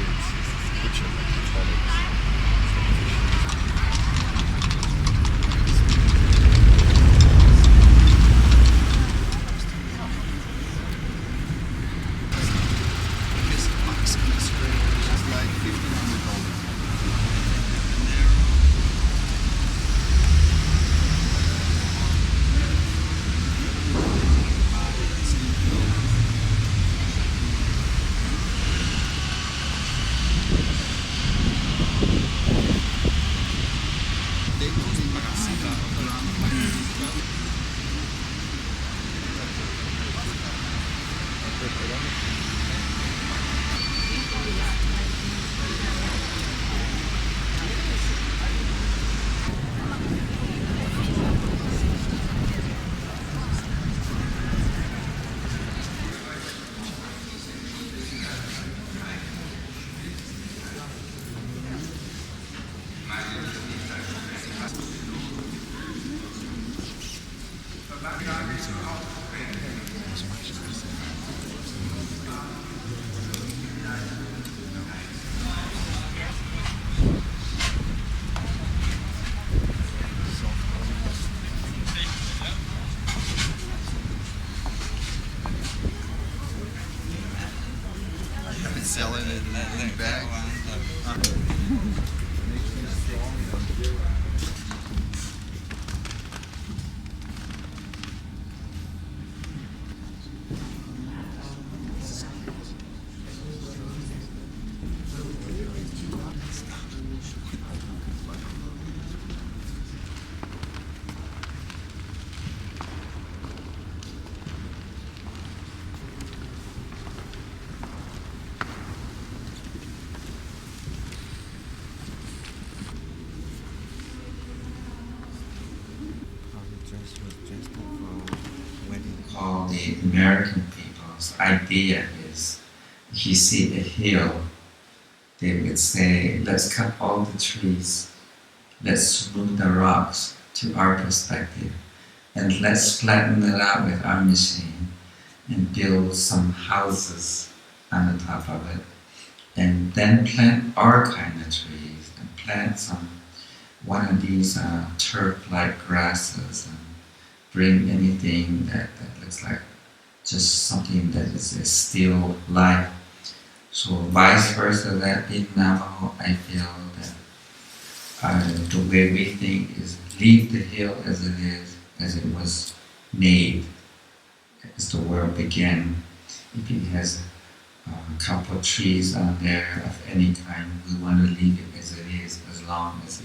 it's kitchen, like the toilets. This box on the screen, which is like $1,500. Selling it in bags. All the American people's idea is if you see a hill, they would say, let's cut all the trees, let's smooth the rocks to our perspective, and let's flatten it out with our machine and build some houses on the top of it, and then plant our kind of trees and plant one of these turf-like grasses and bring anything that looks like just something that is a still life. So vice versa, that in Navajo, I feel that the way we think is leave the hill as it is, as it was made, as the world began. If it has a couple of trees on there of any kind, we want to leave it as it is, as long as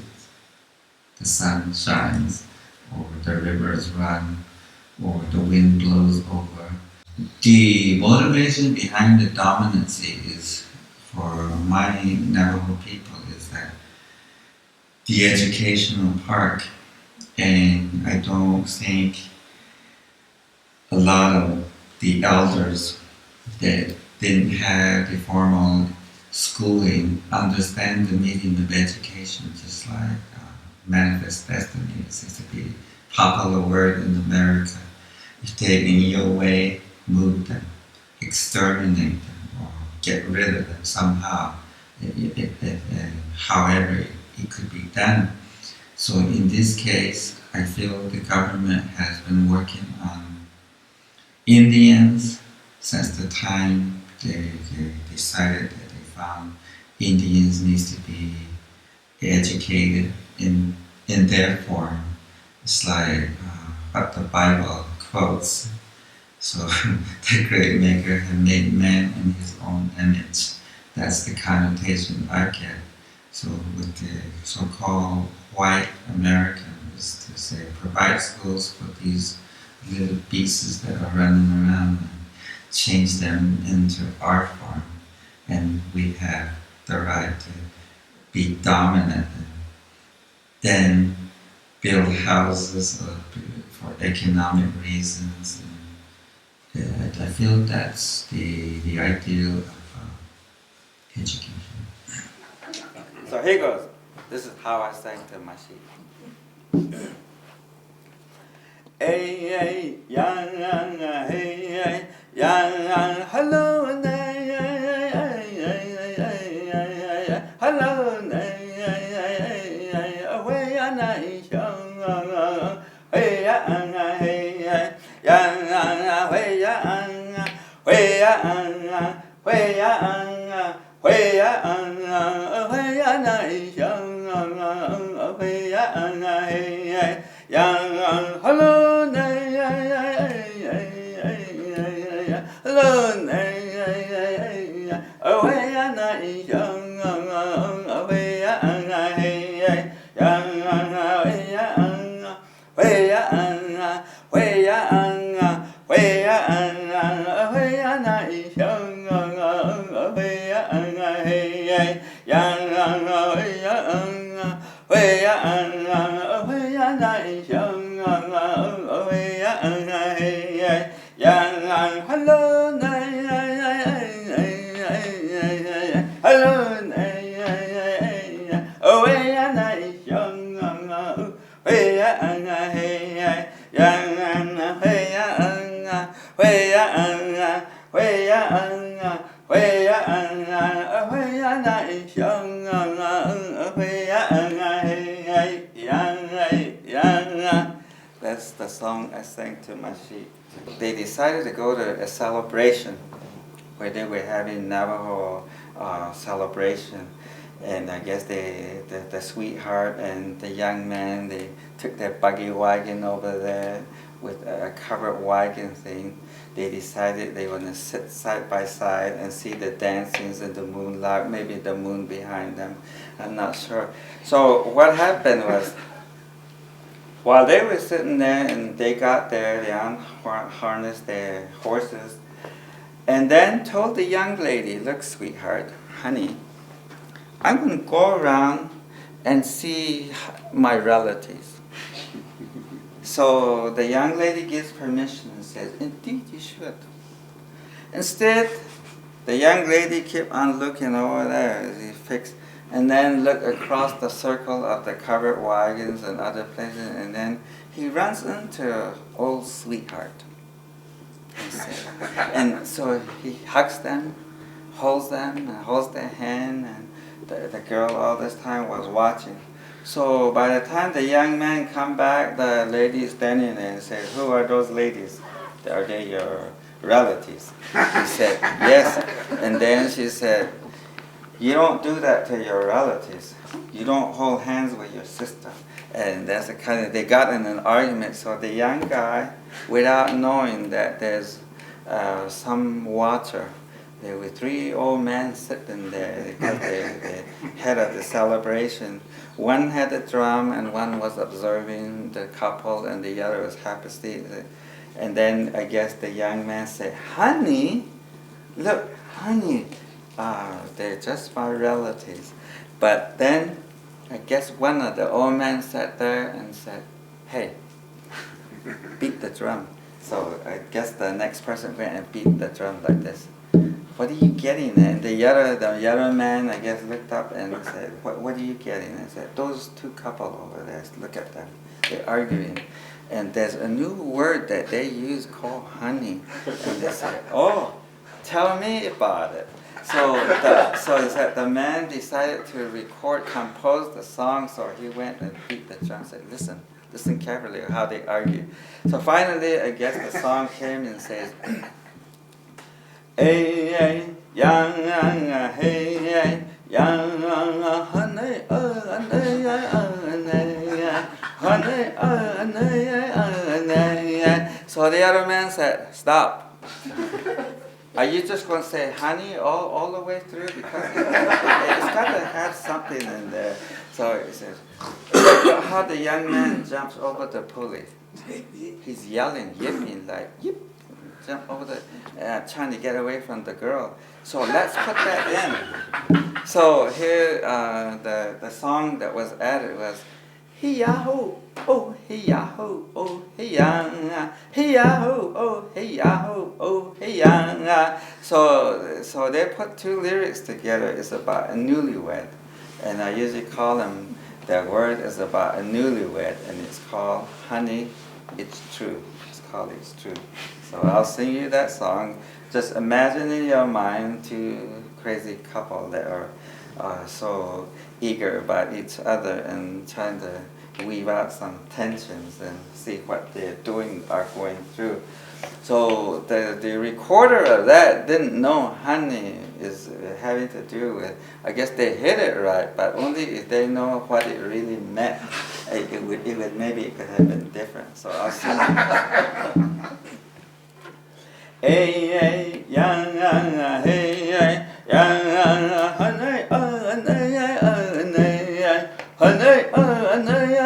the sun shines, or the rivers run, or the wind blows over. The motivation behind the dominancy is, for my Navajo people, is that the educational part, and I don't think a lot of the elders that didn't have the formal schooling understand the meaning of education, just like manifest destiny seems to be a popular word in America. If they in your way move them, exterminate them, or get rid of them somehow, however it could be done. So in this case, I feel the government has been working on Indians since the time they decided that they found Indians needs to be educated in their form. It's like what the Bible quotes. So the great maker had made man in his own image. That's the connotation I get. So with the so-called white Americans, to say provide schools for these little beasts that are running around and change them into our form, and we have the right to be dominant and then build houses for economic reasons. And I feel that's the ideal of education. So here goes. This is how I sang to my sheep. Hey, hey, yang, yang, hey, hey, yang, yang, hello, and hey, hey, hey, hey, hey, hey, hello, away and I That's the song I sang to my sheep. They decided to go to a celebration where they were having Navajo celebration. And I guess the sweetheart and the young man, they took their buggy wagon over there with a covered wagon thing. They decided they want to sit side by side and see the dancings in the moonlight, maybe the moon behind them. I'm not sure. So what happened was, while they were sitting there and they got there, they unharnessed their horses, and then told the young lady, look, sweetheart, honey, I'm going to go around and see my relatives. So the young lady gives permission and says, indeed you should. Instead, the young lady kept on looking over there as he fixed, and then looked across the circle of the covered wagons and other places, and then he runs into old sweetheart. And so he hugs them, holds them, and holds their hand, and the girl all this time was watching. So by the time the young man come back, the lady is standing there and said, who are those ladies? Are they your relatives? He said, yes. And then she said, you don't do that to your relatives. You don't hold hands with your sister. And that's the kind of, they got in an argument. So the young guy, without knowing that there's some water, there were three old men sitting there because they head of the celebration. One had a drum and one was observing the couple and the other was happy to see it. And then I guess the young man said, honey, look, honey, they're just my relatives. But then I guess one of the old men sat there and said, hey, beat the drum. So I guess the next person went and beat the drum like this. What are you getting at? And the other man, I guess, looked up and said, what are you getting at? I said, those two couple over there, look at them. They're arguing. And there's a new word that they use called honey. And they said, oh, tell me about it. So the man decided to compose the song, so he went and beat the drum and said, listen carefully how they argue. So finally, I guess the song came and says, hey, hey, young, hey, hey, young, honey, honey. So the other man said, stop. Are you just going to say honey all the way through? Because it's got to have something in there. So he says, how the young man jumps over the pulley. He's yelling, yipping, like, yip. Jump over the, trying to get away from the girl. So let's put that in. So here, the song that was added was, He-ya-ho, oh, hey-ya-ho, oh, hey-ya, hey-ya-ho, oh, hey-ya-ho, oh, hey-ya. So they put two lyrics together. It's about a newlywed. And I usually call them, the word is about a newlywed, and it's called Honey, It's True. It's called It's True. So I'll sing you that song. Just imagine in your mind two crazy couple that are so eager about each other and trying to weave out some tensions and see what they're doing or going through. So the recorder of that didn't know honey is having to do with, I guess they hit it right, but only if they know what it really meant, it would maybe it could have been different. So I'll sing it. Hey, hey, yang, yang, hey, hey, yang, yang, honey, honey, honey, honey, honey, honey,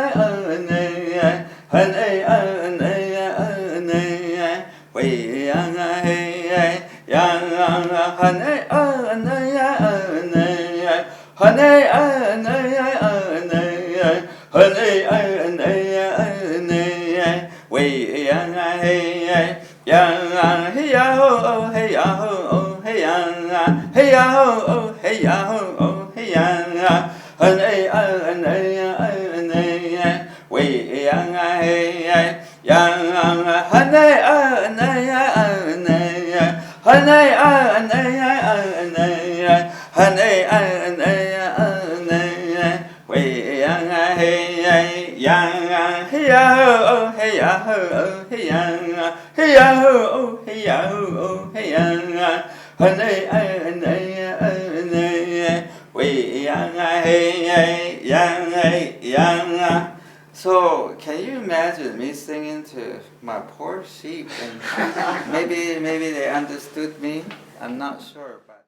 honey, we yang, hey, hey, yang, honey, honey, honey, honey, honey, we yang, hey, hey. Yang hey ya ho hey ya ho hey yang hey ya ho hey ya ho hey yang hey hey we yang hey yang we yang hey yang hey ya ho hey ya ho hey yang hey ya ho hey ya ho hey yang we yang hey yang. So can you imagine me singing to my poor sheep, and maybe they understood me? I'm not sure, but